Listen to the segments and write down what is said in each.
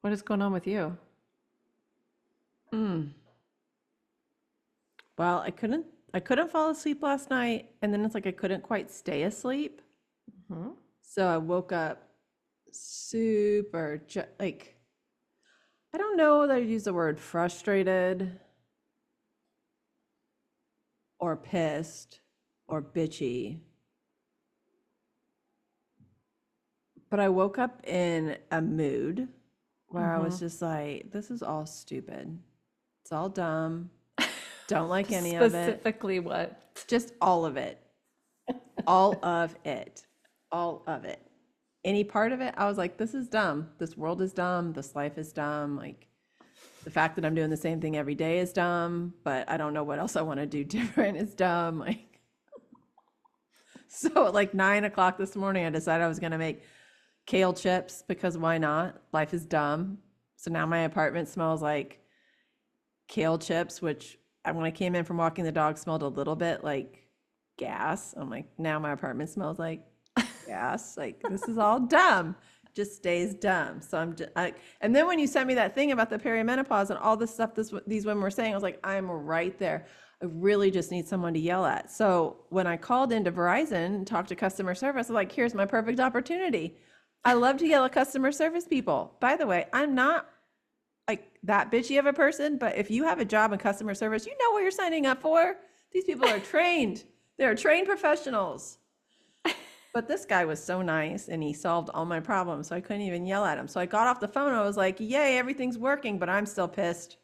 What is going on with you? Mm. Well, I couldn't fall asleep last night, and then it's like I couldn't quite stay asleep. Hmm. So I woke up like I don't know that I'd use the word frustrated or pissed or bitchy, but I woke up in a mood where I Mm-hmm. was just like, this is all stupid. It's all dumb. Don't like any of it. Specifically what? Just all of it. All of it. All of it. Any part of it, I was like, this is dumb. This world is dumb. This life is dumb. Like the fact that I'm doing the same thing every day is dumb, but I don't know what else I want to do different is dumb. Like, so at like 9 o'clock this morning, I decided I was going to make kale chips because why not? Life is dumb. So now my apartment smells like kale chips, which when I came in from walking the dog smelled a little bit like gas. I'm like, now my apartment smells like gas. Like this is all dumb. Just stays dumb. So and then when you sent me that thing about the perimenopause and all this stuff these women were saying, I was like, I'm right there. I really just need someone to yell at. So when I called into Verizon and talked to customer service, I was like, here's my perfect opportunity. I love to yell at customer service people. By the way, I'm not like that bitchy of a person, but if you have a job in customer service, you know what you're signing up for. These people are trained. They're trained professionals. But this guy was so nice and he solved all my problems, so I couldn't even yell at him. So I got off the phone. I was like, "Yay, everything's working," but I'm still pissed.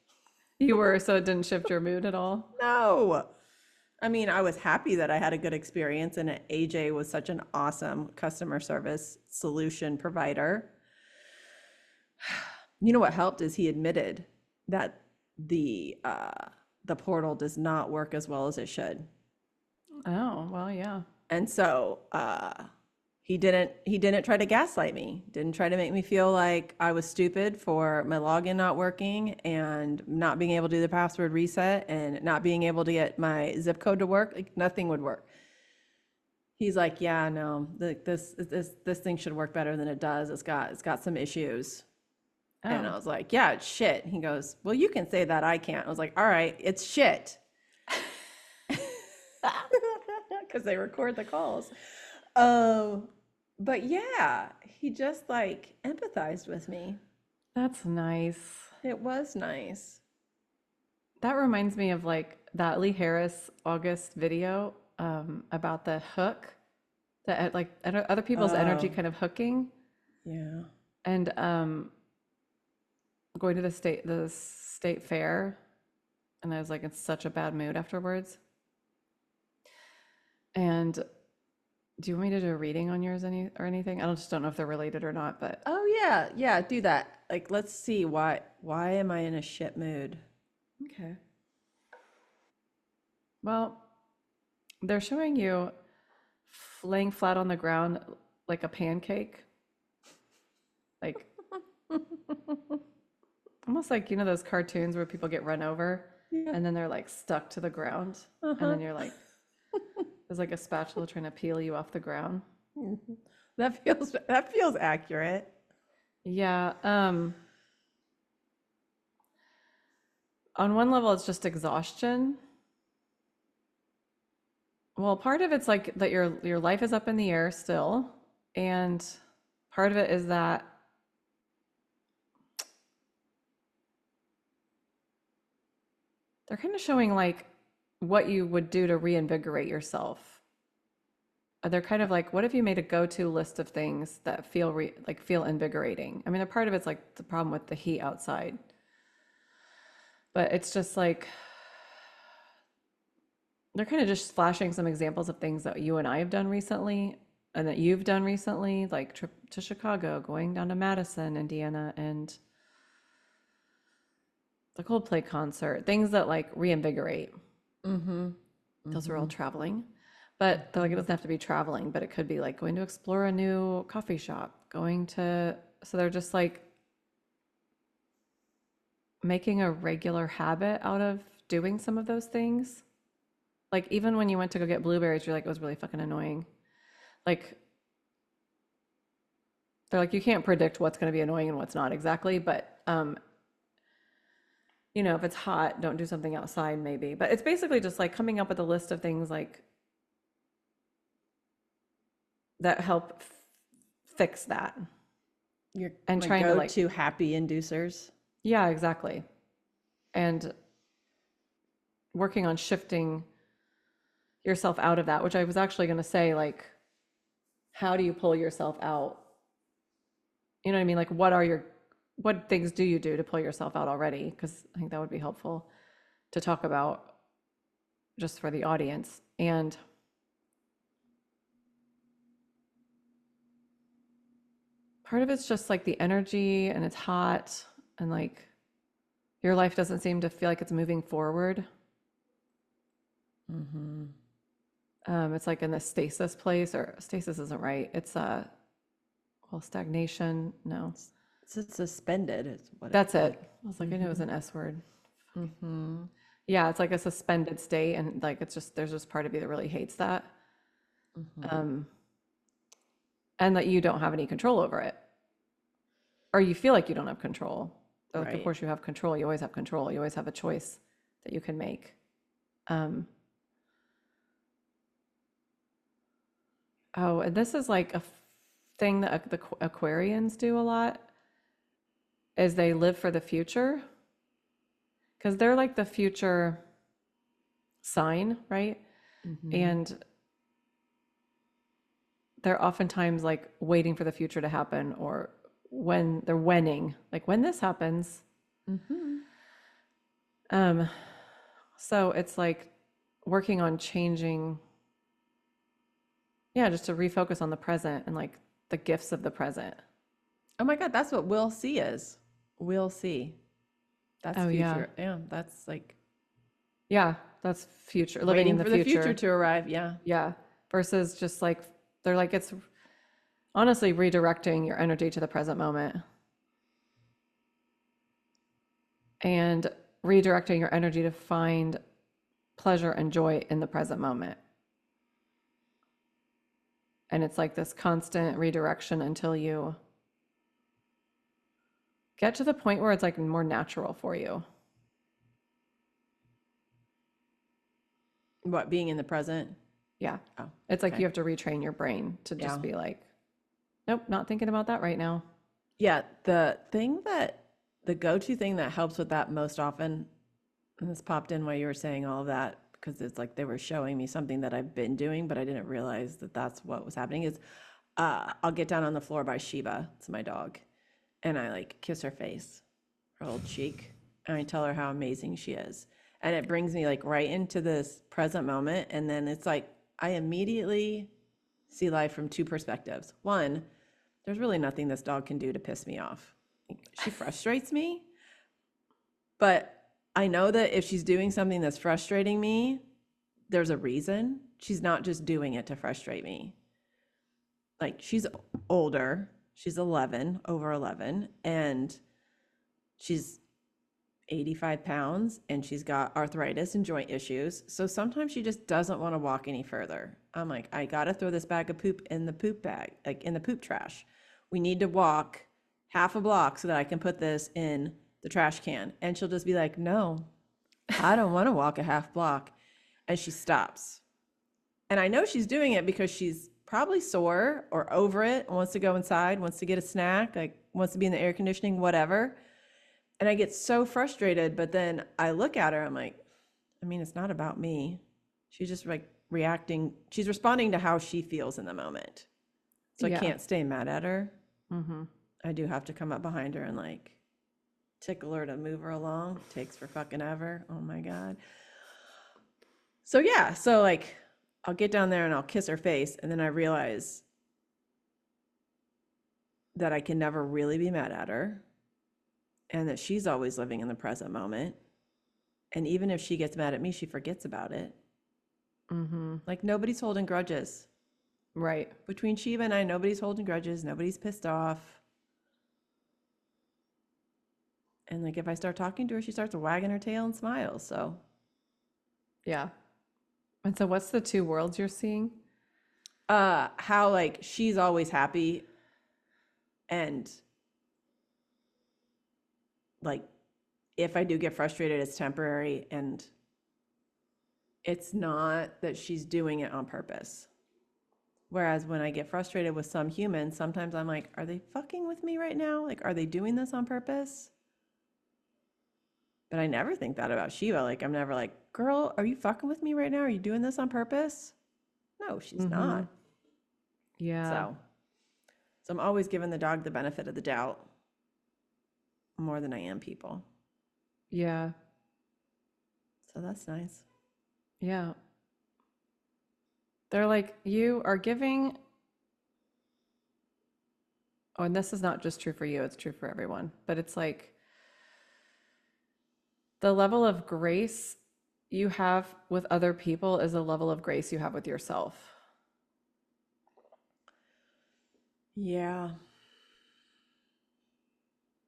You were, so it didn't shift your mood at all? No. I mean, I was happy that I had a good experience and AJ was such an awesome customer service solution provider. You know what helped is he admitted that the portal does not work as well as it should. Oh, well, yeah. And so he didn't try to gaslight me, didn't try to make me feel like I was stupid for my login not working and not being able to do the password reset and not being able to get my zip code to work. Like nothing would work. He's like, yeah, no, this thing should work better than it does. It's got some issues. And I Oh. was like, yeah, it's shit. He goes, well, you can say that. I can't. I was like, all right, it's shit. Because they record the calls. Um, but yeah, he just like empathized with me. That's nice. It was nice. That reminds me of like that Lee Harris August video about the hook, that like other people's energy Oh, kind of hooking, yeah. and going to the state fair, and I was like in such a bad mood afterwards. And do you want me to do a reading on yours anything? I don't know if they're related or not, but Oh yeah, yeah, do that. Like let's see why am I in a shit mood? okay. Well, they're showing you laying flat on the ground like a pancake, like almost like those cartoons where people get run over Yeah. and then they're like stuck to the ground, and Uh-huh. then you're like there's like a spatula trying to peel you off the ground. Mhm. That feels accurate. Yeah, on one level it's just exhaustion. Well, part of it's like that your life is up in the air still, and part of it is that they're kind of showing like what you would do to reinvigorate yourself. They're kind of like, what if you made a go-to list of things that feel invigorating? I mean, a part of it's like the problem with the heat outside, but it's just like they're kind of just flashing some examples of things that you and I have done recently and that you've done recently, like trip to Chicago, going down to Madison, Indiana, and the Coldplay concert, things that like reinvigorate. Mm-hmm. Those are all Mm-hmm. traveling. But like it doesn't have to be traveling, but it could be like going to explore a new coffee shop, so they're just like making a regular habit out of doing some of those things. Like even when you went to go get blueberries, you're like, it was really fucking annoying. Like They're like, you can't predict what's going to be annoying and what's not exactly, but you know, if it's hot, don't do something outside maybe. But it's basically just like coming up with a list of things like that help fix that Your and my trying to like, go-to happy inducers. yeah, exactly. And working on shifting yourself out of that, which I was actually going to say, like, how do you pull yourself out? You know what I mean? Like, what things do you do to pull yourself out already? Because I think that would be helpful to talk about just for the audience. And part of it's just like the energy and it's hot and like your life doesn't seem to feel like it's moving forward. Mm-hmm. It's like in the stasis place, or stasis isn't right. It's well, stagnation. No, It's suspended is what that's it's it. like. I was like, I knew it was an S word. Mm-hmm. Yeah, it's like a suspended state, and like it's just there's just part of you that really hates that, Mm-hmm. and that you don't have any control over it, or you feel like you don't have control. Like, of Right. course, you have control. You always have control. You always have a choice that you can make. Um, oh, and this is like a thing that the Aquarians do a lot, is they live for the future because they're like the future sign, right? Mm-hmm. And they're oftentimes like waiting for the future to happen, or when they're wenning, like when this happens. Mm-hmm. Um, so it's like working on changing, yeah, just to refocus on the present and like the gifts of the present. Oh my God, that's what we'll see is. We'll see. That's Oh yeah. future. Yeah, that's like Yeah, that's future, living in waiting the for the future future. to arrive. Yeah. Yeah. Versus just like they're like it's honestly redirecting your energy to the present moment and redirecting your energy to find pleasure and joy in the present moment. And it's like this constant redirection until you get to the point where it's like more natural for you. What, being in the present? Yeah. Oh, It's like okay. you have to retrain your brain to just Yeah. be like, nope, not thinking about that right now. Yeah. The go-to thing that helps with that most often, and this popped in while you were saying all of that, because it's like they were showing me something that I've been doing, but I didn't realize that that's what was happening is I'll get down on the floor by Sheba, it's my dog, and I like kiss her face, her old cheek, and I tell her how amazing she is. And it brings me like right into this present moment. And then it's like I immediately see life from two perspectives. One, there's really nothing this dog can do to piss me off. She frustrates me, but I know that if she's doing something that's frustrating me, there's a reason. She's not just doing it to frustrate me. Like she's older, she's 11, over 11, and she's 85 pounds and she's got arthritis and joint issues. So sometimes she just doesn't want to walk any further. I'm like, I got to throw this bag of poop in the poop bag, like in the poop trash. We need to walk half a block so that I can put this in the trash can. And she'll just be like, no, I don't want to walk a half block. And she stops. And I know she's doing it because she's probably sore or over it, wants to go inside, wants to get a snack, like wants to be in the air conditioning, whatever. And I get so frustrated, but then I look at her, I'm like, I mean, it's not about me. She's just like reacting. She's responding to how she feels in the moment. So I Yeah. can't stay mad at her. Mm-hmm. I do have to come up behind her and like tickle her to move her along. Takes for fucking ever. Oh my God. So yeah, so like I'll get down there and I'll kiss her face. And then I realize that I can never really be mad at her and that she's always living in the present moment. And even if she gets mad at me, she forgets about it. Mm-hmm. Like nobody's holding grudges. Right. Between Sheba and I, nobody's holding grudges. Nobody's pissed off. And like if I start talking to her, she starts wagging her tail and smiles. So Yeah. And so what's the two worlds you're seeing? how like she's always happy And like, if I do get frustrated, it's temporary, and it's not that she's doing it on purpose. Whereas when I get frustrated with some humans, sometimes I'm like, are they fucking with me right now? Like, are they doing this on purpose? But I never think that about Shiva. Like, I'm never like, girl, are you fucking with me right now? Are you doing this on purpose? No, she's Mm-hmm. not. Yeah. So I'm always giving the dog the benefit of the doubt more than I am people. Yeah. So that's nice. Yeah. They're like, you are giving, oh, and this is not just true for you, it's true for everyone, but it's like the level of grace you have with other people is a level of grace you have with yourself. Yeah.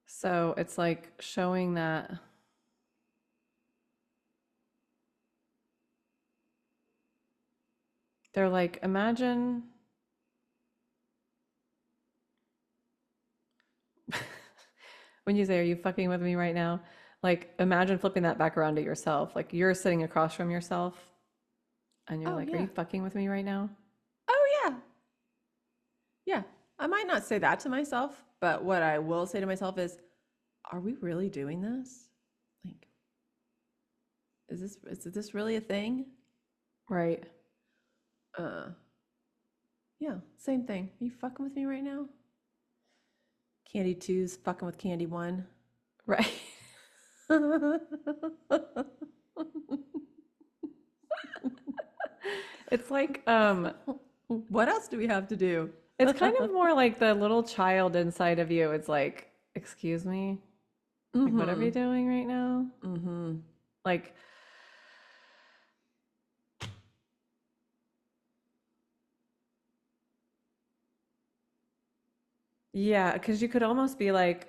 So it's like showing that they're like, imagine when you say, are you fucking with me right now? Like, imagine flipping that back around to yourself. Like, you're sitting across from yourself and you're Oh, like, are yeah. you fucking with me right now? Oh, yeah. Yeah. I might not say that to myself, but what I will say to myself is, are we really doing this? Like, is this really a thing? Right. Uh, yeah, same thing. Are you fucking with me right now? Candy 2's fucking with Candy 1. Right. It's like, What else do we have to do? it's kind of more like the little child inside of you. It's like, excuse me? Like, what are we Mm-hmm. doing right now? Mm-hmm. Like, yeah, because you could almost be like,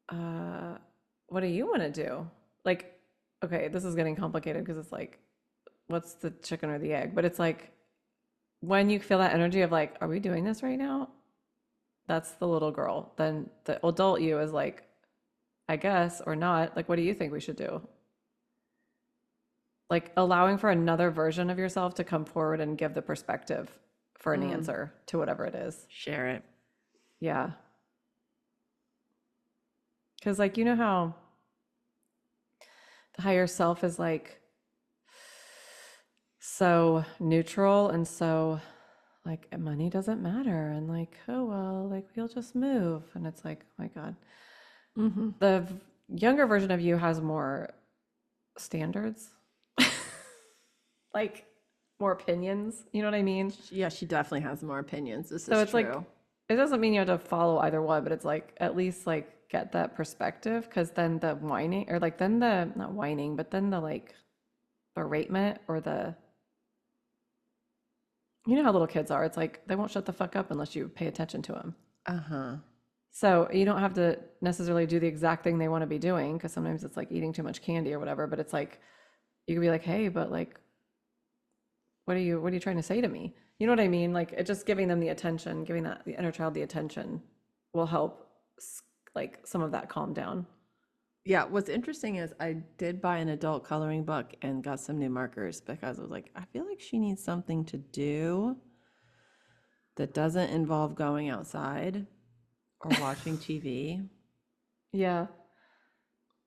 uh, what do you want to do? Like, okay, this is getting complicated because it's like, what's the chicken or the egg? But it's like, when you feel that energy of like, are we doing this right now? That's the little girl. Then the adult you is like, I guess, or not. Like, what do you think we should do? Like, allowing for another version of yourself to come forward and give the perspective for an Mm. answer to whatever it is. Share it. Yeah. Because, like, you know how the higher self is like so neutral and so like money doesn't matter and like, oh, well, like we'll just move. And it's like, oh my God. Mm-hmm. The younger version of you has more standards, like more opinions. You know what I mean? Yeah, she definitely has more opinions. This So is it's like, true. it doesn't mean you have to follow either one, but it's like at least like get that perspective because then the whining or like then the not whining, but then the like beratement or the you know how little kids are. It's like they won't shut the fuck up unless you pay attention to them. Uh-huh. So you don't have to necessarily do the exact thing they want to be doing because sometimes it's like eating too much candy or whatever, but it's like you could be like, "Hey, but like what are you trying to say to me?" You know what I mean? Like it just giving them the attention, giving that the inner child the attention will help like some of that calm down. Yeah, what's interesting is I did buy an adult coloring book and got some new markers because I was like, I feel like she needs something to do that doesn't involve going outside or watching TV Yeah.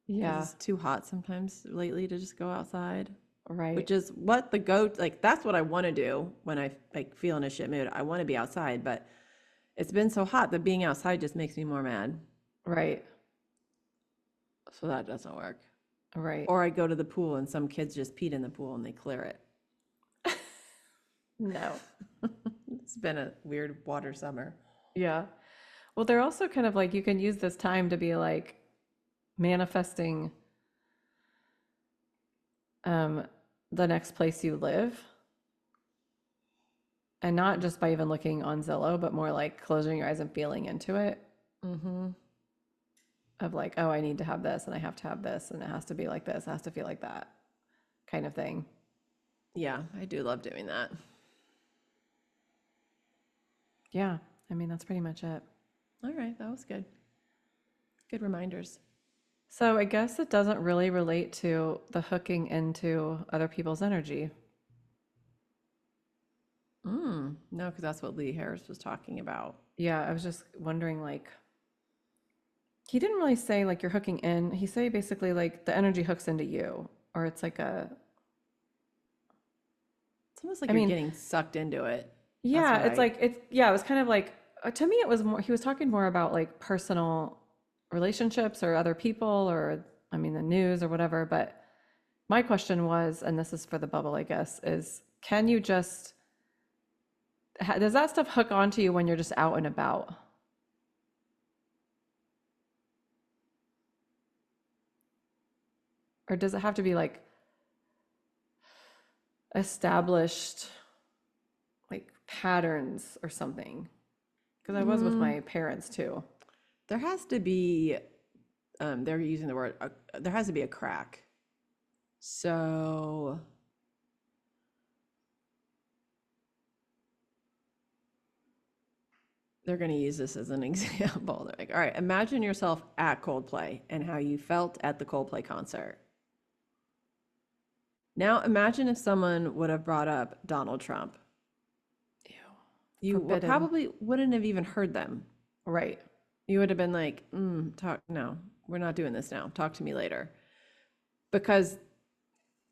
because Yeah. it's too hot sometimes lately to just go outside, Right. which is what the go like that's what I want to do when I like feel in a shit mood. I want to be outside, but it's been so hot that being outside just makes me more mad. Right. So that doesn't work. Right. Or I go to the pool and some kids just peed in the pool and they clear it. No. It's been a weird water summer. Yeah. Well, they're also kind of like you can use this time to be like manifesting um the next place you live and not just by even looking on Zillow, but more like closing your eyes and feeling into it Mm-hmm. of like, oh, I need to have this and I have to have this and it has to be like this, it has to feel like that kind of thing. Yeah, I do love doing that. Yeah. I mean, that's pretty much it. All right, that was good. Good reminders. So I guess it doesn't really relate to the hooking into other people's energy. No, because that's what Lee Harris was talking about. Yeah, I was just wondering like he didn't really say like you're hooking in. He say basically like the energy hooks into you or it's like a It's almost like I you're mean, getting sucked into it. That's yeah, what it's I. like it's yeah, it was kind of like to me it was more he was talking more about like personal relationships or other people or I mean the news or whatever, but my question was and this is for the bubble I guess is can you just does that stuff hook onto you when you're just out and about? Or does it have to be like established like patterns or something? Because I was with Mm, my parents too. there has to be. They're using the word. There has to be a crack. So they're going to use this as an example. They're like, all right, imagine yourself at Coldplay and how you felt at the Coldplay concert. Now imagine if someone would have brought up Donald Trump. Ew. You Forbidden. probably wouldn't have even heard them. Right. You would have been like, talk, no, we're not doing this now. Talk to me later. Because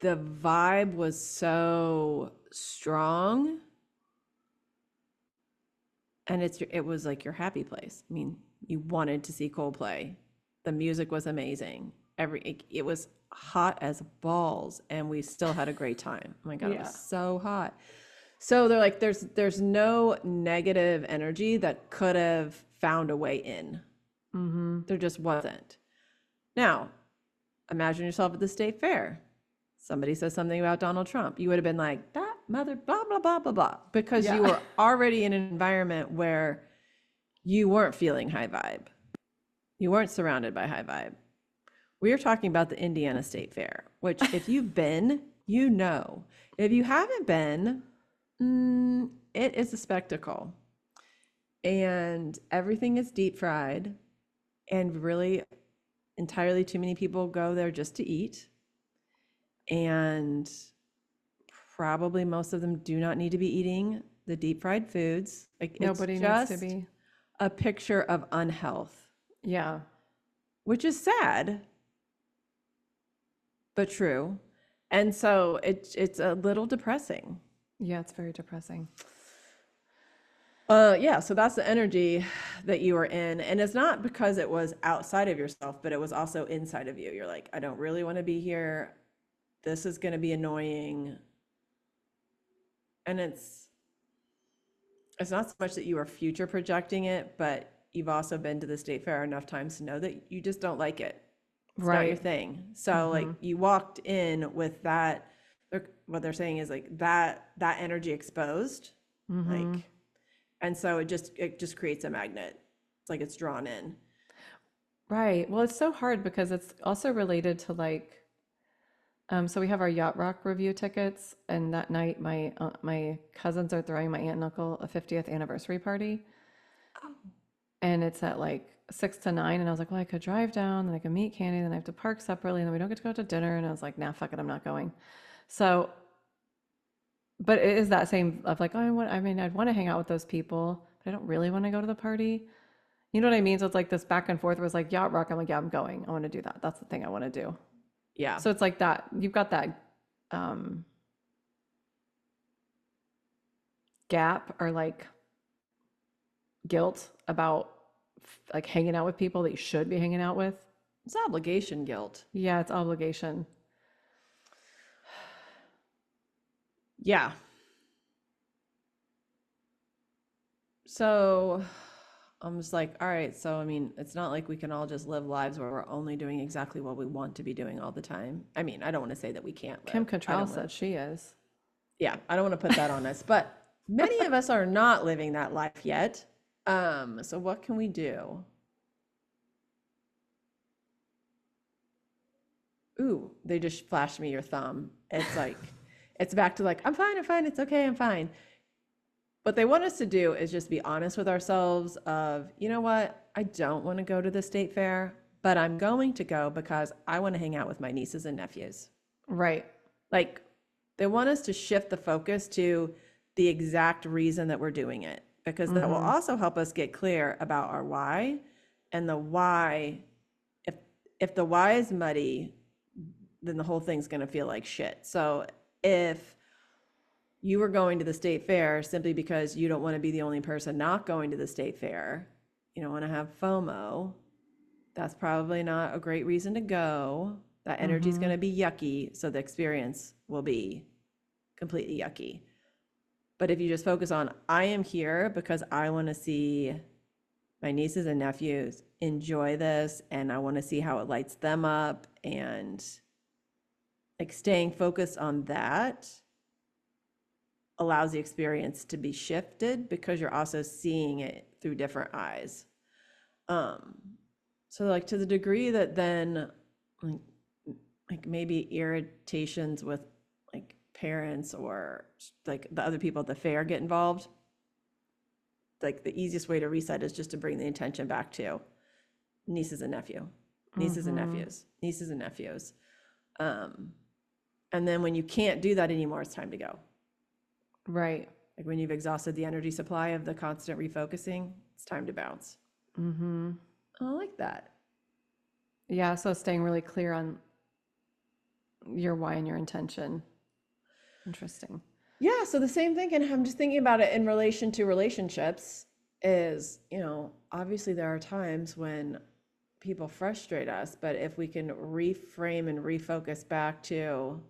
the vibe was so strong and it was like your happy place. I mean, you wanted to see Coldplay. The music was amazing. It was hot as balls and we still had a great time. Oh my God, it was Yeah. so hot. So they're like, there's no negative energy that could have found a way in. Mm-hmm. There just wasn't. Now, imagine yourself at the state fair. Somebody says something about Donald Trump. You would have been like, that mother, blah, blah, blah, blah, blah, because you Yeah. were already in an environment where you weren't feeling high vibe. You weren't surrounded by high vibe. We are talking about the Indiana State Fair, which if you've been, you know. If you haven't been, it is a spectacle. And everything is deep fried. And really, entirely too many people go there just to eat. And probably most of them do not need to be eating the deep fried foods. Like it's Nobody needs to just be. a picture of unhealth, Yeah. which is sad, but true. And so it's a little depressing. Yeah, it's very depressing. Yeah, so that's the energy that you were in. And it's not because it was outside of yourself, but it was also inside of you. You're like, I don't really want to be here. This is going to be annoying. And it's not so much that you are future projecting it, but you've also been to the state fair enough times to know that you just don't like it. It's not your Right. thing. So like Mm-hmm. you walked in with that, what they're saying is like that energy exposed. Mm-hmm. Like, and so it just creates a magnet. It's like it's drawn in. Right. Well, it's so hard because it's also related to like, so we have our yacht rock review tickets, and that night my cousins are throwing my aunt and uncle a 50th anniversary party, Oh. and it's at like 6 to 9, and I was like, well, I could drive down, then I could meet Candy, then I have to park separately, and then we don't get to go to dinner, and I was like, nah, fuck it, I'm not going. So, but it is that same of like, oh, I mean, I'd want to hang out with those people, but I don't really want to go to the party. You know what I mean? So it's like this back and forth where it's like yacht rock. I'm like, yeah, I'm going. I want to do that. That's the thing I want to do. Yeah. So it's like that. You've got that um, gap or like guilt about like hanging out with people that you should be hanging out with. It's obligation guilt. Yeah, it's obligation. Yeah. So I'm just like, all right, so I mean, it's not like we can all just live lives where we're only doing exactly what we want to be doing all the time. I mean, I don't want to say that we can't Kim live. I Cattrall don't want said to, she is. yeah, I don't want to put that on us, but many of us are not living that life yet. So what can we do? Ooh, they just flashed me your thumb. It's like, it's back to like, I'm fine, it's okay, I'm fine. what they want us to do is just be honest with ourselves of, you know what, I don't want to go to the state fair, but I'm going to go because I want to hang out with my nieces and nephews. Right. Like, they want us to shift the focus to the exact reason that we're doing it, because that will also help us get clear about our why. And the why, if the why is muddy, then the whole thing's going to feel like shit. So if you were going to the state fair simply because you don't want to be the only person not going to the state fair, you don't want to have FOMO, that's probably not a great reason to go. That energy is going to be yucky, so the experience will be completely yucky. But if you just focus on, I am here because I want to see my nieces and nephews enjoy this, and I want to see how it lights them up, and like staying focused on that allows the experience to be shifted because you're also seeing it through different eyes. So like to the degree that then like maybe irritations with like parents or like the other people at the fair get involved, like the easiest way to reset is just to bring the intention back to nieces and nephews. And then when you can't do that anymore, it's time to go. Right. Like when you've exhausted the energy supply of the constant refocusing, it's time to bounce. I like that. Yeah. So staying really clear on your why and your intention. Interesting. Yeah. So the same thing, and I'm just thinking about it in relation to relationships is, you know, obviously there are times when people frustrate us, but if we can reframe and refocus back to,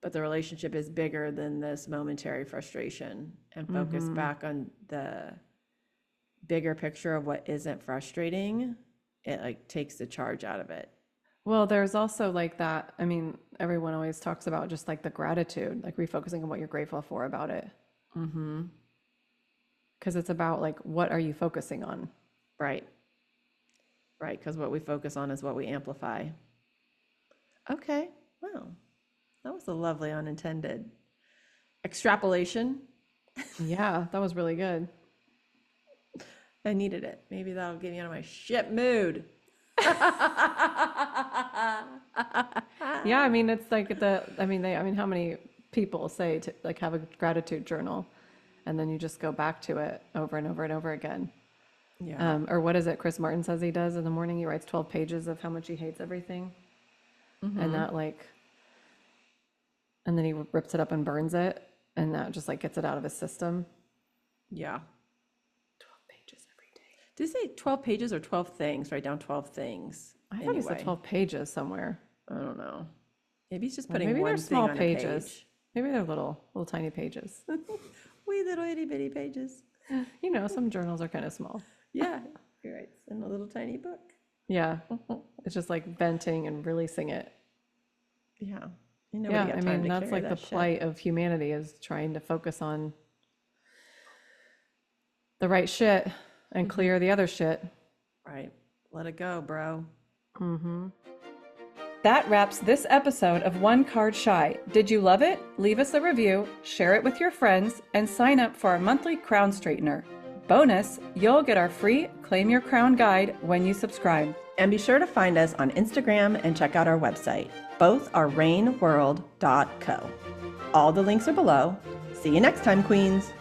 but the relationship is bigger than this momentary frustration, and focus back on the bigger picture of what isn't frustrating, it like takes the charge out of it. Well, there's also like that. I mean, everyone always talks about just like the gratitude, like refocusing on what you're grateful for about it. Because it's about like, what are you focusing on? Right. Right. Because what we focus on is what we amplify. Okay. Wow. That was a lovely unintended extrapolation. Yeah, that was really good. I needed it. Maybe that'll get me out of my shit mood. Yeah, I mean, it's like how many people say to like have a gratitude journal, and then you just go back to it over and over and over again. Yeah. Or what is it Chris Martin says he does in the morning? He writes 12 pages of how much he hates everything. And that like, and then he rips it up and burns it, and that just like gets it out of his system. Yeah. 12 pages every day. Did you say 12 pages or 12 things? Write down 12 things. I thought he said 12 pages somewhere. I don't know. Maybe he's just Well, putting maybe one they're thing small on pages. a page. Maybe they're little tiny pages. Wee little itty bitty pages. You know, some journals are kind of small. Yeah. He writes in a little tiny book. Yeah. It's just like venting and releasing it. Yeah. You know, Yeah, I mean, that's like the plight of humanity, is trying to focus on the right shit and clear the other shit. Right. Let it go, bro. That wraps this episode of One Card Shy. Did you love it? Leave us a review, share it with your friends, and sign up for our monthly crown straightener. Bonus, you'll get our free Claim Your Crown guide when you subscribe. And be sure to find us on Instagram and check out our website. Both are rainworld.co. All the links are below. See you next time, Queens.